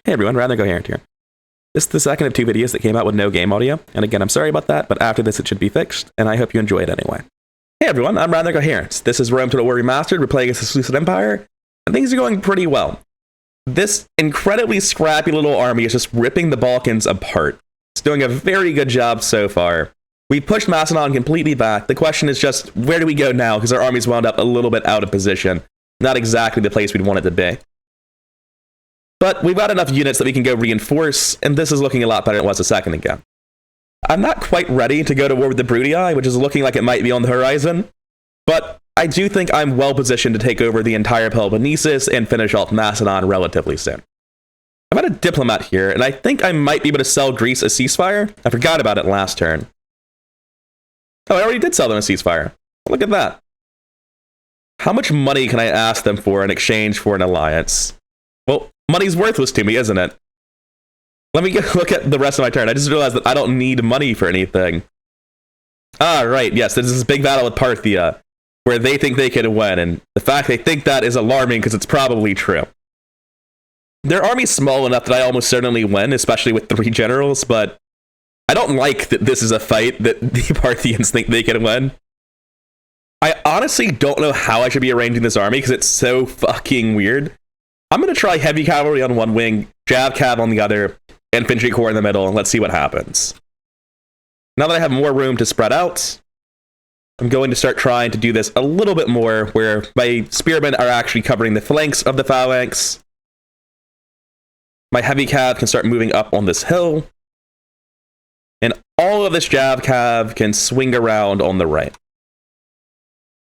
Hey everyone, Rather Coherent here. This is the second of two videos that came out with no game audio, and again, I'm sorry about that, but after this it should be fixed, and I hope you enjoy it anyway. Hey everyone, I'm Rather Coherent. This is Rome Total War Remastered, we're playing as the Seleucid Empire, and things are going pretty well. This incredibly scrappy little army is just ripping the Balkans apart. It's doing a very good job so far. We've pushed Macedon completely back. The question is just, where do we go now? Because our army's wound up a little bit out of position. Not exactly the place we'd want it to be. But we've got enough units that we can go reinforce, and this is looking a lot better than it was a second ago. I'm not quite ready to go to war with the Bruttii, which is looking like it might be on the horizon, but I do think I'm well positioned to take over the entire Peloponnesus and finish off Macedon relatively soon. I've got a diplomat here, and I think I might be able to sell Greece a ceasefire. I forgot about it last turn. Oh, I already did sell them a ceasefire. Look at that. How much money can I ask them for in exchange for an alliance? Well, money's worthless to me, isn't it? Let me look at the rest of my turn. I just realized that I don't need money for anything. Ah, right, yes, there's this big battle with Parthia, where they think they can win, and the fact they think that is alarming because it's probably true. Their army's small enough that I almost certainly win, especially with 3 generals, but I don't like that this is a fight that the Parthians think they can win. I honestly don't know how I should be arranging this army because it's so fucking weird. I'm going to try heavy cavalry on one wing, jav cav on the other, infantry corps in the middle, and let's see what happens. Now that I have more room to spread out, I'm going to start trying to do this a little bit more, where my spearmen are actually covering the flanks of the phalanx. My heavy cav can start moving up on this hill, and all of this jav cav can swing around on the right.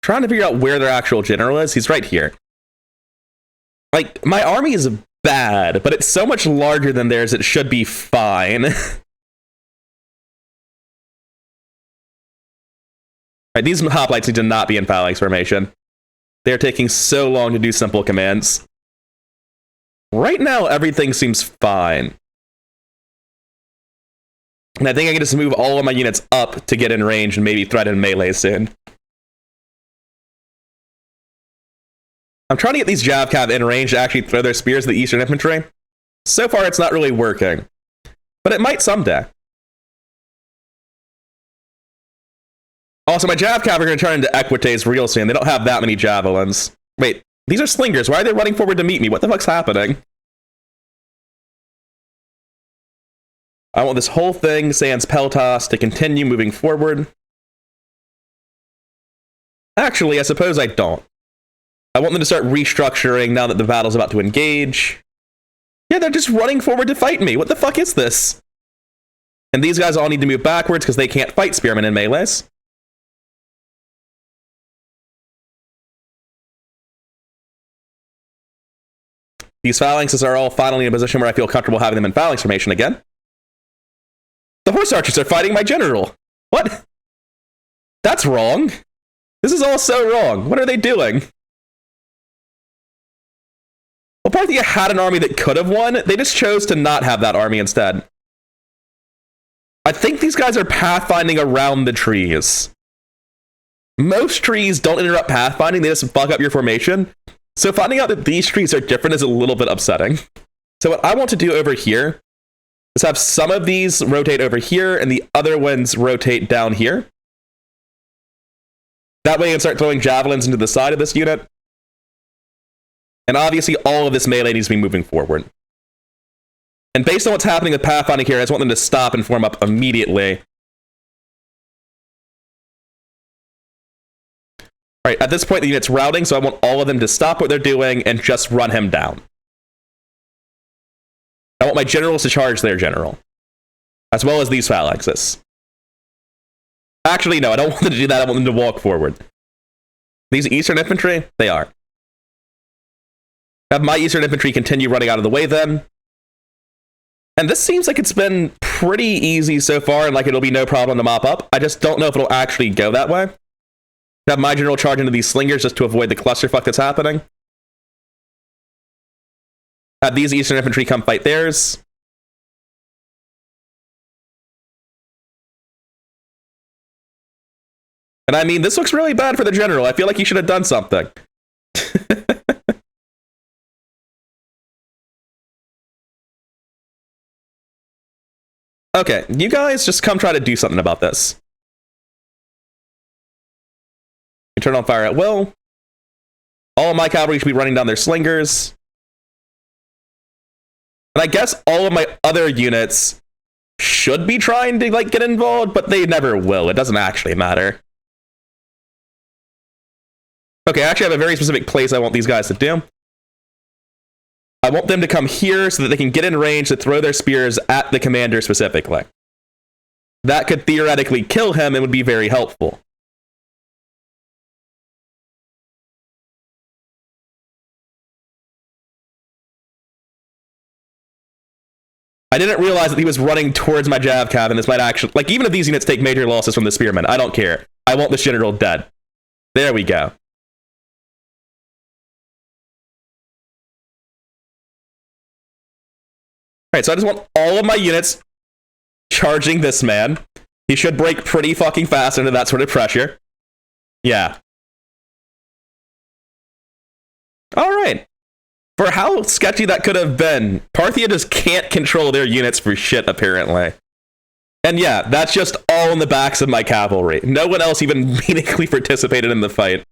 Trying to figure out where their actual general is. He's right here. Like, my army is bad, but it's so much larger than theirs, it should be fine. Right, these hoplites need to not be in phalanx formation. They're taking so long to do simple commands. Right now, everything seems fine. And I think I can just move all of my units up to get in range and maybe threaten melee soon. I'm trying to get these jav cav in range to actually throw their spears at the Eastern infantry. So far, it's not really working. But it might someday. Also, my jav cav are going to turn into equites real soon. They don't have that many javelins. Wait, these are slingers. Why are they running forward to meet me? What the fuck's happening? I want this whole thing, sans Peltas, to continue moving forward. Actually, I suppose I don't. I want them to start restructuring now that the battle's about to engage. Yeah, they're just running forward to fight me. What the fuck is this? And these guys all need to move backwards because they can't fight spearmen in melees. These phalanxes are all finally in a position where I feel comfortable having them in phalanx formation again. The horse archers are fighting my general. What? That's wrong. This is all so wrong. What are they doing? Well, Parthia had an army that could have won. They just chose to not have that army instead. I think these guys are pathfinding around the trees. Most trees don't interrupt pathfinding, they just fuck up your formation. So finding out that these trees are different is a little bit upsetting. So what I want to do over here is have some of these rotate over here and the other ones rotate down here. That way I can start throwing javelins into the side of this unit. And obviously, all of this melee needs to be moving forward. And based on what's happening with pathfinding here, I just want them to stop and form up immediately. Alright, at this point, the unit's routing, so I want all of them to stop what they're doing and just run him down. I want my generals to charge their general, as well as these phalanxes. Actually, no, I don't want them to do that. I want them to walk forward. These Eastern infantry, they are. Have my Eastern infantry continue running out of the way then. And this seems like it's been pretty easy so far, and like it'll be no problem to mop up. I just don't know if it'll actually go that way. Have my general charge into these slingers just to avoid the clusterfuck that's happening. Have these Eastern infantry come fight theirs. And I mean, this looks really bad for the general. I feel like he should have done something. Okay, you guys just come try to do something about this. You turn on fire at will. All of my cavalry should be running down their slingers. And I guess all of my other units should be trying to like get involved, but they never will. It doesn't actually matter. Okay, I actually have a very specific place I want these guys to do. I want them to come here so that they can get in range to throw their spears at the commander specifically. That could theoretically kill him and would be very helpful. I didn't realize that he was running towards my Jav Cav, and this might actually... Like, even if these units take major losses from the Spearmen, I don't care. I want this general dead. There we go. Alright, so I just want all of my units charging this man. He should break pretty fucking fast under that sort of pressure. Yeah. Alright. For how sketchy that could have been, Parthia just can't control their units for shit, apparently. And yeah, that's just all in the backs of my cavalry. No one else even meaningfully participated in the fight.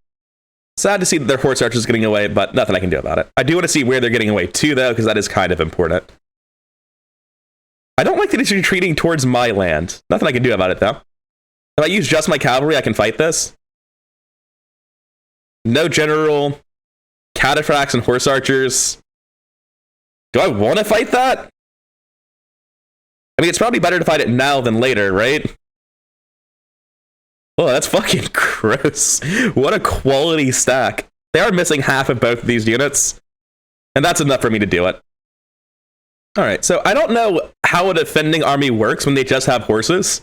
Sad to see that their horse archers getting away, but nothing I can do about it. I do want to see where they're getting away to, though, because that is kind of important. I don't like that he's retreating towards my land. Nothing I can do about it, though. If I use just my cavalry, I can fight this. No general... Cataphracts and horse archers. Do I want to fight that? I mean, it's probably better to fight it now than later, right? Oh, that's fucking gross. What a quality stack. They are missing half of both of these units, and that's enough for me to do it. Alright, so I don't know how a defending army works when they just have horses.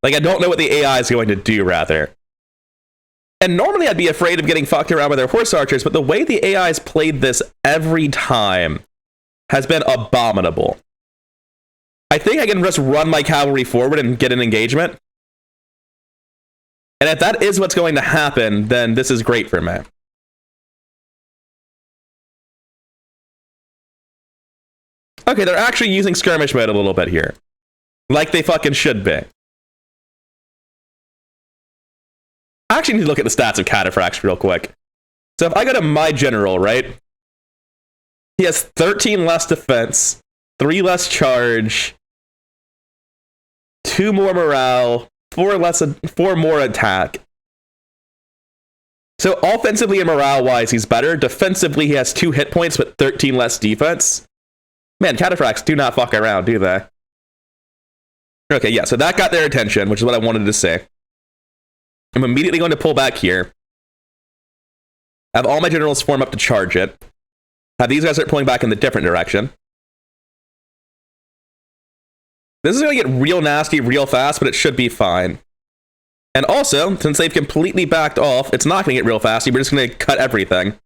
Like, I don't know what the AI is going to do, rather. And normally I'd be afraid of getting fucked around with their horse archers, but the way the AI's played this every time has been abominable. I think I can just run my cavalry forward and get an engagement. And if that is what's going to happen, then this is great for me. Okay, they're actually using skirmish mode a little bit here. Like they fucking should be. I actually need to look at the stats of Cataphracts real quick. So if I go to my general, right? He has 13 less defense, 3 less charge, 2 more morale, 4 more attack. So offensively and morale-wise, he's better. Defensively, he has 2 hit points, but 13 less defense. Man, Cataphracts do not fuck around, do they? Okay, yeah, so that got their attention, which is what I wanted to say. I'm immediately going to pull back here. Have all my generals form up to charge it. Have these guys start pulling back in the different direction. This is going to get real nasty real fast, but it should be fine. And also, since they've completely backed off, it's not going to get real fast. We're just going to cut everything.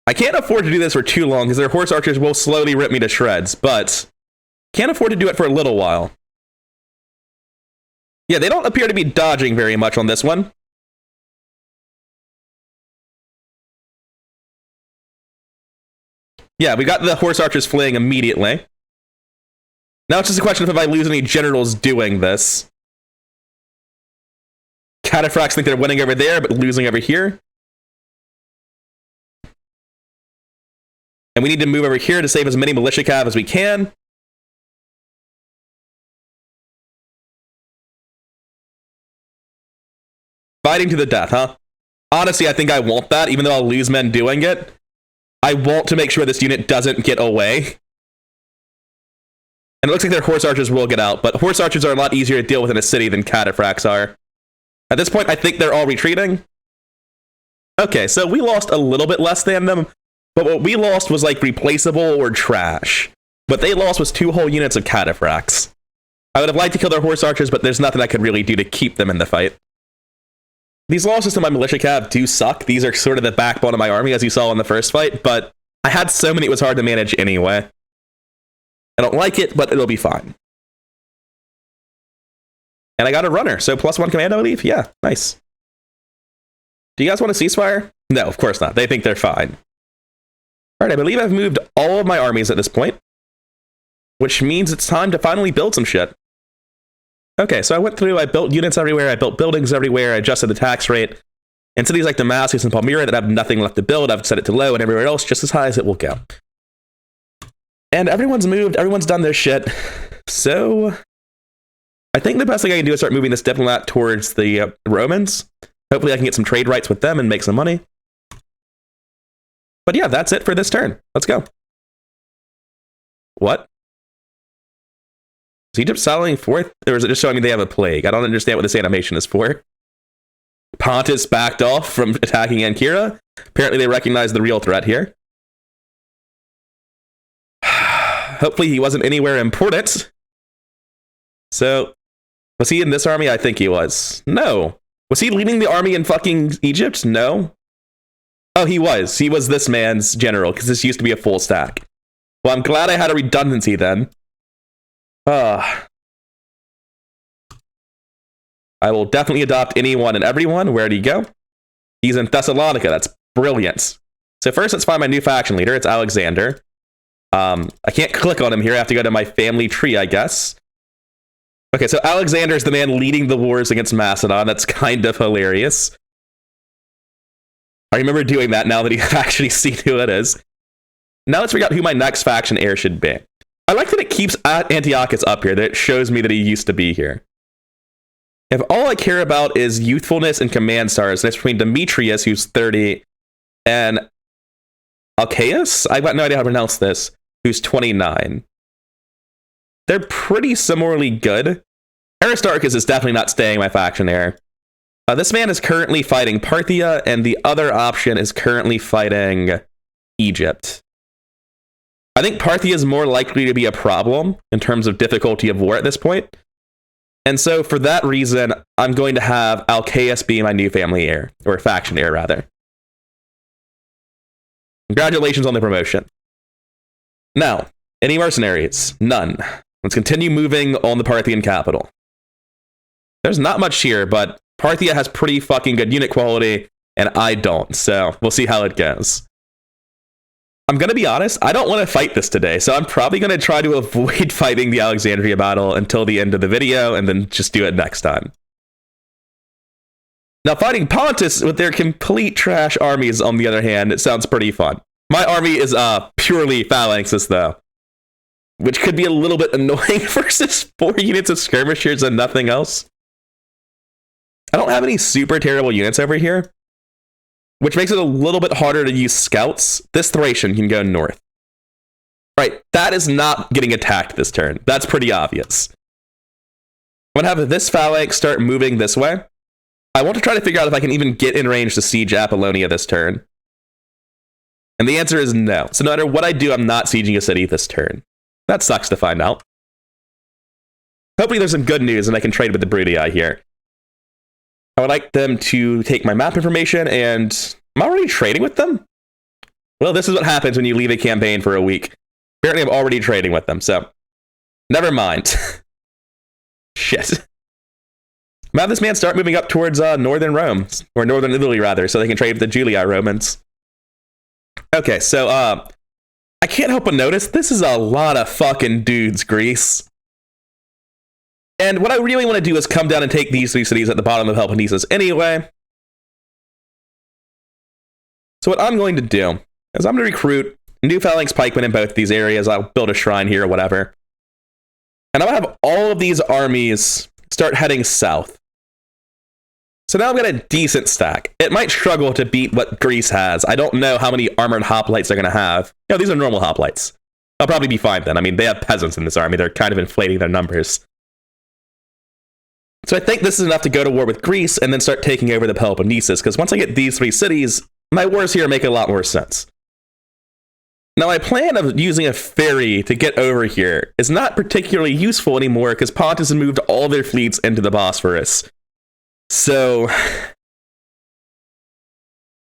I can't afford to do this for too long, because their horse archers will slowly rip me to shreds, but... Can't afford to do it for a little while. Yeah, they don't appear to be dodging very much on this one. Yeah, we got the horse archers fleeing immediately. Now it's just a question of if I lose any generals doing this. Cataphracts think they're winning over there, but losing over here. And we need to move over here to save as many militia cav as we can. Fighting to the death, huh? Honestly, I think I want that, even though I'll lose men doing it. I want to make sure this unit doesn't get away. And it looks like their horse archers will get out, but horse archers are a lot easier to deal with in a city than cataphracts are. At this point, I think they're all retreating. Okay, so we lost a little bit less than them, but what we lost was like replaceable or trash. What they lost was 2 whole units of cataphracts. I would have liked to kill their horse archers, but there's nothing I could really do to keep them in the fight. These losses to my militia cav do suck. These are sort of the backbone of my army, as you saw in the first fight, but I had so many it was hard to manage anyway. I don't like it, but it'll be fine. And I got a runner, so +1 commando leave? Yeah, nice. Do you guys want a ceasefire? No, of course not. They think they're fine. All right, I believe I've moved all of my armies at this point, which means it's time to finally build some shit. Okay, so I went through, I built units everywhere, I built buildings everywhere, I adjusted the tax rate. In cities like Damascus and Palmyra that have nothing left to build, I've set it to low, and everywhere else just as high as it will go. And everyone's moved, everyone's done their shit. So I think the best thing I can do is start moving this diplomat towards the Romans. Hopefully I can get some trade rights with them and make some money. But yeah, that's it for this turn. Let's go. What? Is Egypt selling forth, or is it just showing me they have a plague? I don't understand what this animation is for. Pontus backed off from attacking Ankara. Apparently they recognize the real threat here. Hopefully he wasn't anywhere important. So, was he in this army? I think he was. No. Was he leading the army in fucking Egypt? No. Oh, he was. He was this man's general, because this used to be a full stack. Well, I'm glad I had a redundancy then. I will definitely adopt anyone and everyone. Where'd he go? He's in Thessalonica. That's brilliant. So first, let's find my new faction leader. It's Alexander. I can't click on him here. I have to go to my family tree, I guess. Okay, so Alexander is the man leading the wars against Macedon. That's kind of hilarious. I remember doing that now that you actually see who it is. Now let's figure out who my next faction heir should be. I like that it keeps Antiochus up here, that it shows me that he used to be here. If all I care about is youthfulness and command stars, and it's between Demetrius, who's 30, and Alcaeus? I've got no idea how to pronounce this, who's 29. They're pretty similarly good. Aristarchus is definitely not staying my faction heir. This man is currently fighting Parthia, and the other option is currently fighting Egypt. I think Parthia is more likely to be a problem in terms of difficulty of war at this point. And so for that reason, I'm going to have Alcaeus be my new family heir, or faction heir rather. Congratulations on the promotion. Now, any mercenaries? None. Let's continue moving on the Parthian capital. There's not much here, but Parthia has pretty fucking good unit quality, and I don't, so we'll see how it goes. I'm going to be honest, I don't want to fight this today, so I'm probably going to try to avoid fighting the Alexandria battle until the end of the video, and then just do it next time. Now, fighting Pontus with their complete trash armies, on the other hand, it sounds pretty fun. My army is purely phalanxes, though, which could be a little bit annoying versus 4 units of skirmishers and nothing else. I don't have any super terrible units over here, which makes it a little bit harder to use scouts. This Thracian can go north. Right, that is not getting attacked this turn. That's pretty obvious. I'm going to have this phalanx start moving this way. I want to try to figure out if I can even get in range to siege Apollonia this turn. And the answer is no. So no matter what I do, I'm not sieging a city this turn. That sucks to find out. Hopefully there's some good news and I can trade with the Bruttii here. I would like them to take my map information, and I'm already trading with them? Well, this is what happens when you leave a campaign for a week. Apparently I'm already trading with them, so never mind. Shit. I'm gonna have this man start moving up towards northern Rome, or northern Italy rather, so they can trade with the Julii Romans. Okay, so I can't help but notice this is a lot of fucking dudes, Greece. And what I really want to do is come down and take these 3 cities at the bottom of Peloponnesus anyway. So what I'm going to do is I'm going to recruit new phalanx pikemen in both these areas. I'll build a shrine here or whatever. And I'm going to have all of these armies start heading south. So now I've got a decent stack. It might struggle to beat what Greece has. I don't know how many armored hoplites they're going to have. No, these are normal hoplites. I'll probably be fine then. I mean, they have peasants in this army. They're kind of inflating their numbers. So I think this is enough to go to war with Greece and then start taking over the Peloponnesus, because once I get these 3 cities, my wars here make a lot more sense. Now, my plan of using a ferry to get over here is not particularly useful anymore because Pontus has moved all their fleets into the Bosphorus. So,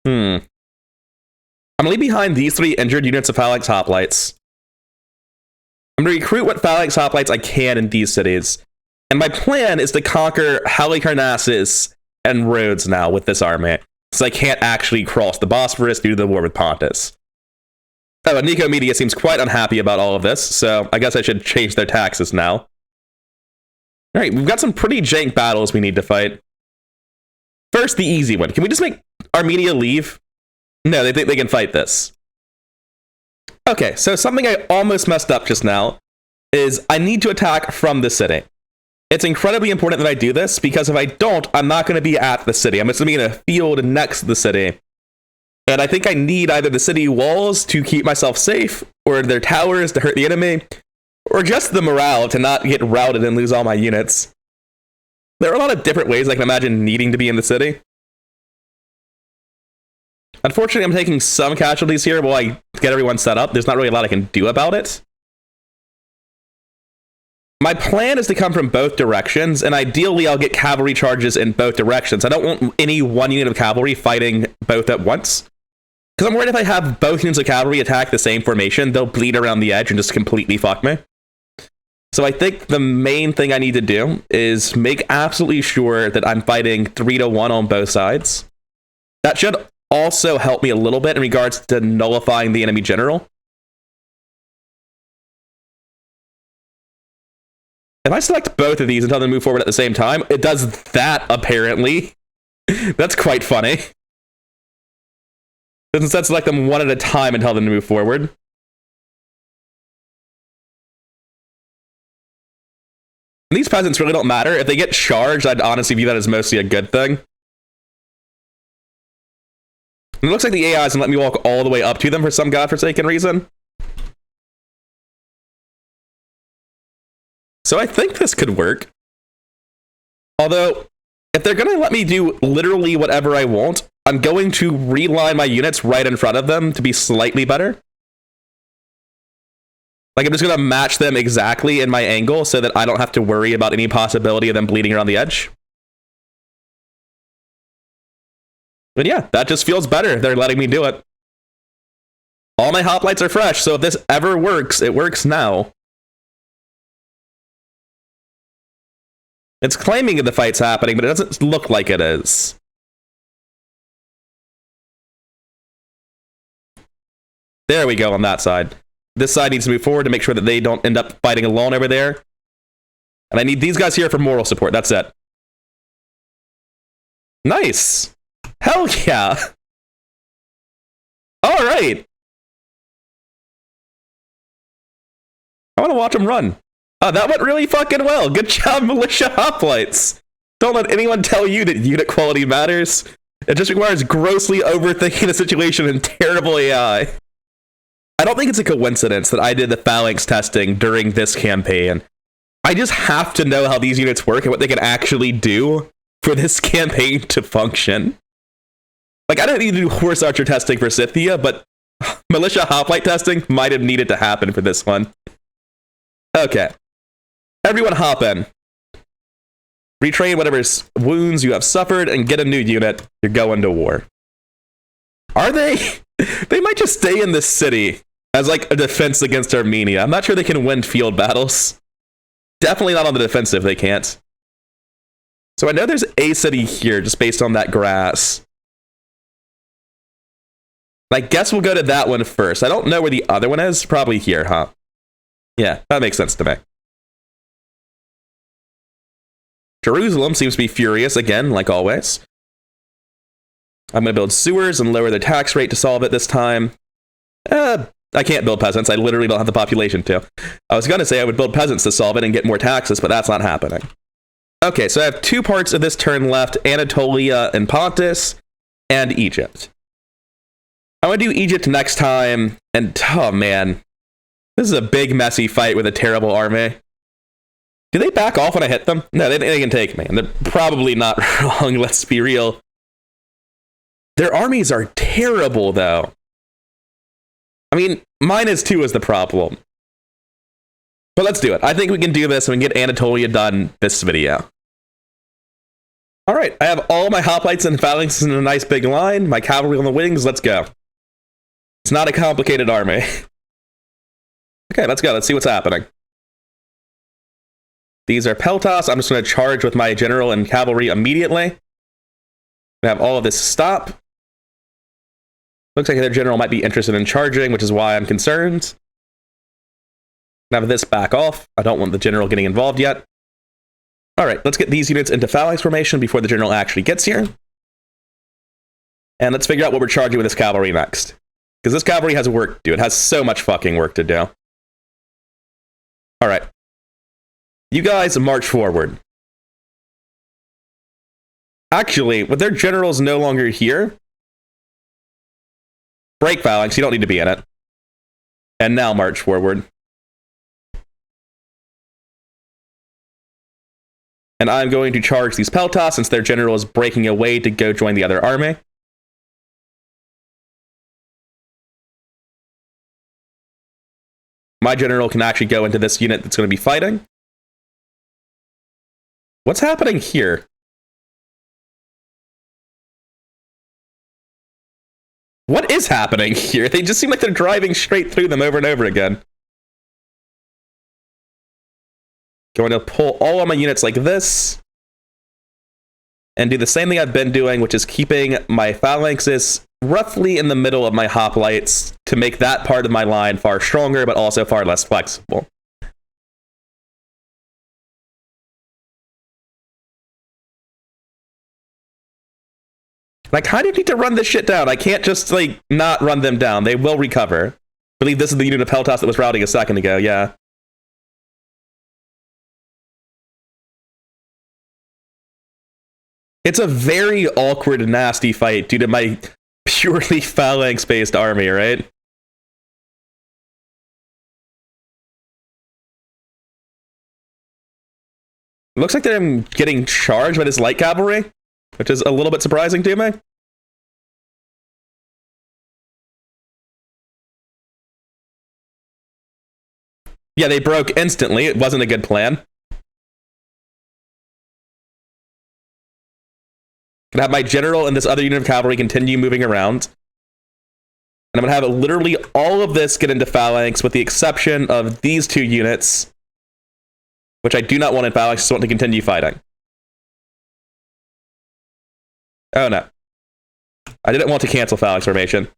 I'm going to leave behind these 3 injured units of phalanx hoplites. I'm going to recruit what phalanx hoplites I can in these cities. And my plan is to conquer Halicarnassus and Rhodes now with this army, so I can't actually cross the Bosphorus due to the war with Pontus. Oh, and Nico Media seems quite unhappy about all of this, so I guess I should change their taxes now. All right, we've got some pretty jank battles we need to fight. First, the easy one. Can we just make Armenia leave? No, they think they can fight this. Okay, so something I almost messed up just now is I need to attack from the city. It's incredibly important that I do this, because if I don't, I'm not going to be at the city. I'm just going to be in a field next to the city. And I think I need either the city walls to keep myself safe, or their towers to hurt the enemy, or just the morale to not get routed and lose all my units. There are a lot of different ways I can imagine needing to be in the city. Unfortunately, I'm taking some casualties here while I get everyone set up. There's not really a lot I can do about it. My plan is to come from both directions, and ideally I'll get cavalry charges in both directions. I don't want any one unit of cavalry fighting both at once, because I'm worried if I have both units of cavalry attack the same formation, they'll bleed around the edge and just completely fuck me. So I think the main thing I need to do is make absolutely sure that I'm fighting 3-1 on both sides. That should also help me a little bit in regards to nullifying the enemy general. If I select both of these and tell them to move forward at the same time, it does that, apparently. That's quite funny. But instead, select them one at a time and tell them to move forward. These peasants really don't matter. If they get charged, I'd honestly view that as mostly a good thing. It looks like the AI is going to let me walk all the way up to them for some godforsaken reason. So I think this could work. Although, if they're going to let me do literally whatever I want, I'm going to reline my units right in front of them to be slightly better. Like, I'm just going to match them exactly in my angle so that I don't have to worry about any possibility of them bleeding around the edge. But yeah, that just feels better. They're letting me do it. All my hoplites are fresh, so if this ever works, it works now. It's claiming that the fight's happening, but it doesn't look like it is. There we go on that side. This side needs to move forward to make sure that they don't end up fighting alone over there. And I need these guys here for moral support. That's it. Nice. Hell yeah. All right. I want to watch them run. Oh, that went really fucking well. Good job, militia hoplites. Don't let anyone tell you that unit quality matters. It just requires grossly overthinking the situation and terrible AI. I don't think it's a coincidence that I did the phalanx testing during this campaign. I just have to know how these units work and what they can actually do for this campaign to function. Like, I don't need to do horse archer testing for Scythia, but militia hoplite testing might have needed to happen for this one. Okay. Everyone hop in. Retrain whatever wounds you have suffered and get a new unit. You're going to war. Are they? They might just stay in this city as like a defense against Armenia. I'm not sure they can win field battles. Definitely not on the defensive, they can't. So I know there's a city here just based on that grass. I guess we'll go to that one first. I don't know where the other one is. Probably here, huh? Yeah, that makes sense to me. Jerusalem seems to be furious again, like always. I'm going to build sewers and lower their tax rate to solve it this time. I can't build peasants. I literally don't have the population to. I was going to say I would build peasants to solve it and get more taxes, but that's not happening. Okay, so I have two parts of this turn left, Anatolia and Pontus, and Egypt. I'm going to do Egypt next time, and oh man, this is a big messy fight with a terrible army. Do they back off when I hit them? No, they can take me, and they're probably not wrong, let's be real. Their armies are terrible, though. I mean, -2 is the problem. But let's do it. I think we can do this and we can get Anatolia done this video. Alright, I have all my hoplites and phalanxes in a nice big line, my cavalry on the wings, let's go. It's not a complicated army. Okay, let's go, let's see what's happening. These are Peltas. I'm just going to charge with my general and cavalry immediately. We have all of this stop. Looks like their general might be interested in charging, which is why I'm concerned. Now this back off. I don't want the general getting involved yet. All right, let's get these units into phalanx formation before the general actually gets here. And let's figure out what we're charging with this cavalry next. Because this cavalry has work to do. It has so much fucking work to do. All right. You guys march forward. Actually, with their generals no longer here, break phalanx, you don't need to be in it. And now march forward. And I'm going to charge these peltas since their general is breaking away to go join the other army. My general can actually go into this unit that's going to be fighting. What's happening here? What is happening here? They just seem like they're driving straight through them over and over again. Going to pull all of my units like this. And do the same thing I've been doing, which is keeping my phalanxes roughly in the middle of my hoplites to make that part of my line far stronger, but also far less flexible. I kind of need to run this shit down. I can't just, like, not run them down. They will recover. I believe this is the unit of Peltas that was routing a second ago, yeah. It's a very awkward and nasty fight due to my purely phalanx-based army, right? It looks like they're getting charged by this light cavalry, which is a little bit surprising to me. Yeah, they broke instantly. It wasn't a good plan. Gonna have my general and this other unit of cavalry continue moving around. And I'm gonna have literally all of this get into phalanx with the exception of these two units, which I do not want in phalanx, just want to continue fighting. Oh no. I didn't want to cancel phalanx formation.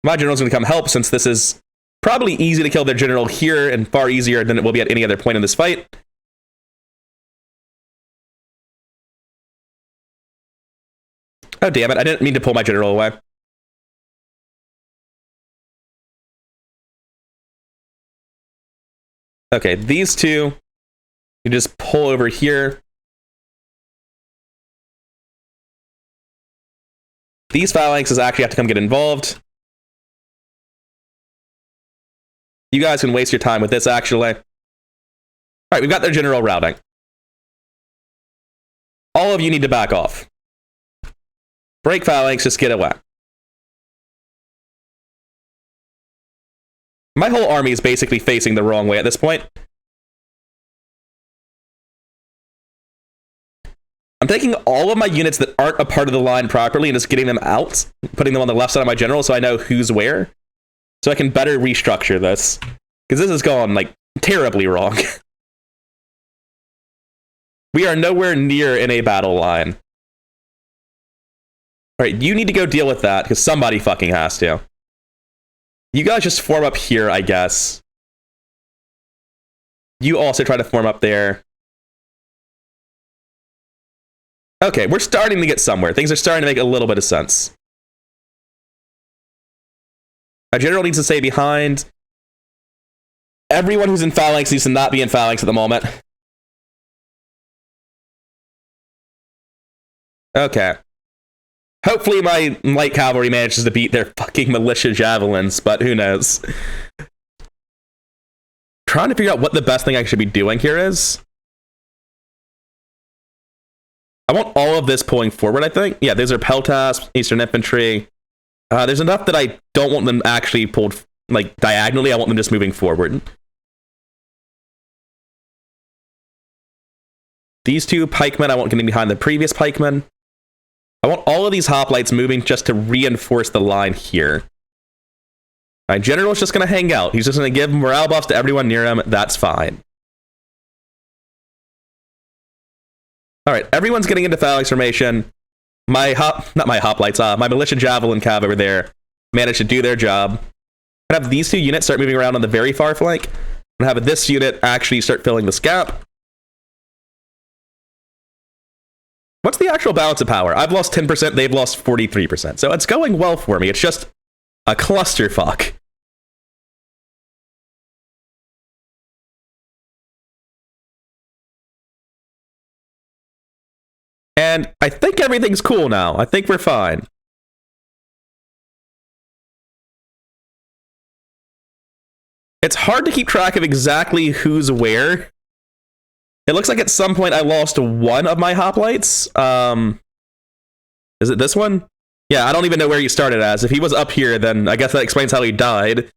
My general's gonna come help since this is probably easy to kill their general here and far easier than it will be at any other point in this fight. Oh damn it, I didn't mean to pull my general away. Okay, these two, you just pull over here. These phalanxes actually have to come get involved. You guys can waste your time with this, actually. All right, we've got their general routing. All of you need to back off. Break phalanx, just get away. My whole army is basically facing the wrong way at this point. I'm taking all of my units that aren't a part of the line properly and just getting them out, putting them on the left side of my general so I know who's where. So I can better restructure this. Because this has gone, like, terribly wrong. We are nowhere near in a battle line. Alright, you need to go deal with that, because somebody fucking has to. You guys just form up here, I guess. You also try to form up there. Okay, we're starting to get somewhere. Things are starting to make a little bit of sense. Our general needs to stay behind. Everyone who's in phalanx needs to not be in phalanx at the moment. Okay. Hopefully my light cavalry manages to beat their fucking militia javelins, but who knows. Trying to figure out what the best thing I should be doing here is. I want all of this pulling forward, I think. Yeah, those are Peltas, Eastern Infantry. There's enough that I don't want them actually pulled, like, diagonally. I want them just moving forward. These two pikemen, I want getting behind the previous pikemen. I want all of these hoplites moving just to reinforce the line here. My general is just going to hang out. He's just going to give morale buffs to everyone near him. That's fine. All right, everyone's getting into phalanx formation. My militia javelin cav over there managed to do their job. I have these two units start moving around on the very far flank, and have this unit actually start filling this gap. What's the actual balance of power? I've lost 10%, they've lost 43%. So it's going well for me. It's just a clusterfuck. And I think everything's cool now. I think we're fine. It's hard to keep track of exactly who's where. It looks like at some point I lost one of my hoplites. Is it this one? Yeah, I don't even know where he started as. If he was up here, then I guess that explains how he died.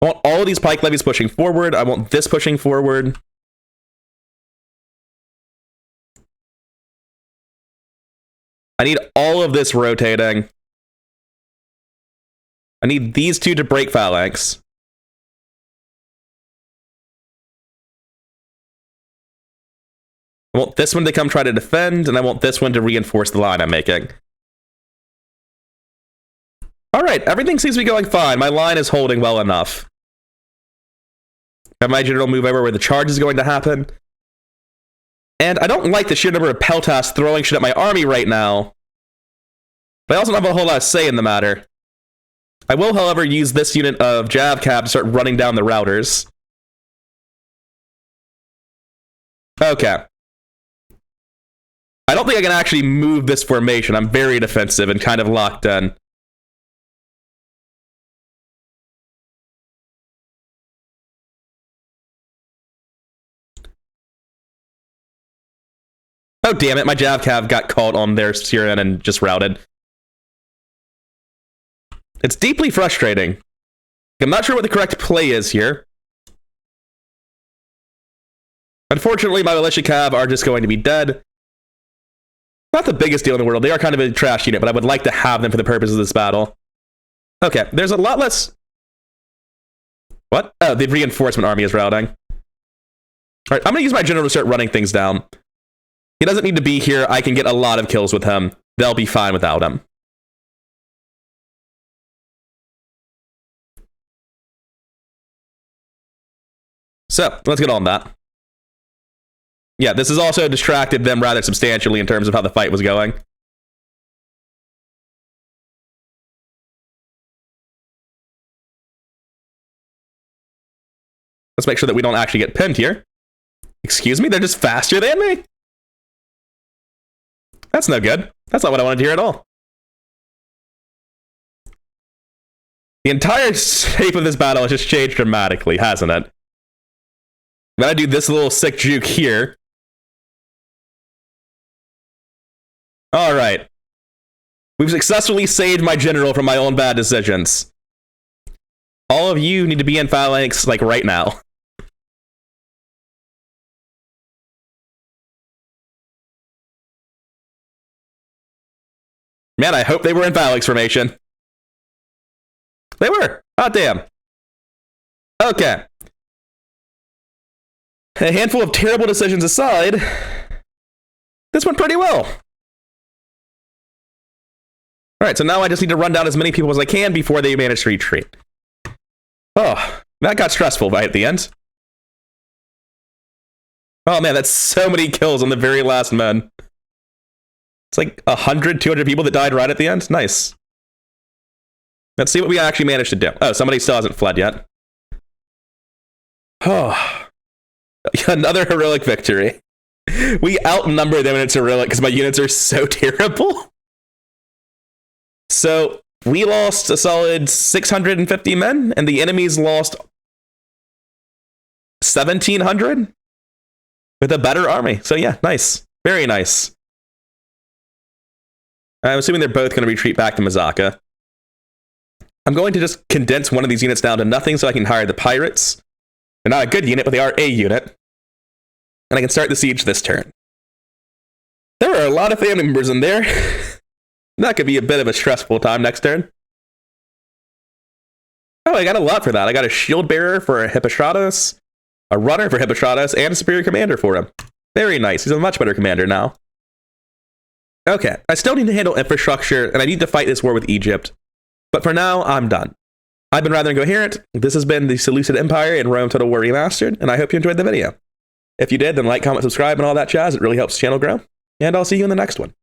I want all of these pike levies pushing forward. I want this pushing forward. I need all of this rotating. I need these two to break phalanx. I want this one to come try to defend, and I want this one to reinforce the line I'm making. All right, everything seems to be going fine. My line is holding well enough. Have my general move over where the charge is going to happen. And I don't like the sheer number of Peltas throwing shit at my army right now. But I also don't have a whole lot of say in the matter. I will, however, use this unit of Jav Cab to start running down the routers. Okay. I don't think I can actually move this formation. I'm very defensive and kind of locked in. Oh, damn it. My Jav Cav got caught on their Syrian and just routed. It's deeply frustrating. I'm not sure what the correct play is here. Unfortunately, my militia cav are just going to be dead. Not the biggest deal in the world. They are kind of a trash unit, but I would like to have them for the purpose of this battle. Okay, there's a lot less... What? Oh, the reinforcement army is routing. Alright, I'm going to use my general to start running things down. He doesn't need to be here. I can get a lot of kills with him. They'll be fine without him. So, let's get on that. Yeah, this has also distracted them rather substantially in terms of how the fight was going. Let's make sure that we don't actually get pinned here. Excuse me? They're just faster than me? That's no good. That's not what I wanted to hear at all. The entire shape of this battle has just changed dramatically, hasn't it? I'm gonna do this little sick juke here. Alright. We've successfully saved my general from my own bad decisions. All of you need to be in phalanx, like, right now. Man, I hope they were in phalanx formation. They were! Oh, damn. Okay. A handful of terrible decisions aside, this went pretty well. Alright, so now I just need to run down as many people as I can before they manage to retreat. Oh, that got stressful right at the end. Oh man, that's so many kills on the very last men. It's like 100, 200 people that died right at the end. Nice. Let's see what we actually managed to do. Oh, somebody still hasn't fled yet. Oh. Another heroic victory. We outnumber them and it's heroic because my units are so terrible. So, we lost a solid 650 men, and the enemies lost 1,700 with a better army. So yeah, nice. Very nice. I'm assuming they're both going to retreat back to Mazaka. I'm going to just condense one of these units down to nothing so I can hire the pirates. They're not a good unit, but they are a unit. And I can start the siege this turn. There are a lot of family members in there. That could be a bit of a stressful time next turn. Oh, I got a lot for that. I got a shield bearer for Hippostratus, a runner for Hippostratus, and a superior commander for him. Very nice. He's a much better commander now. Okay, I still need to handle infrastructure, and I need to fight this war with Egypt. But for now, I'm done. I've been Rather Incoherent. This has been the Seleucid Empire in Rome Total War Remastered, and I hope you enjoyed the video. If you did, then like, comment, subscribe, and all that jazz. It really helps the channel grow. And I'll see you in the next one.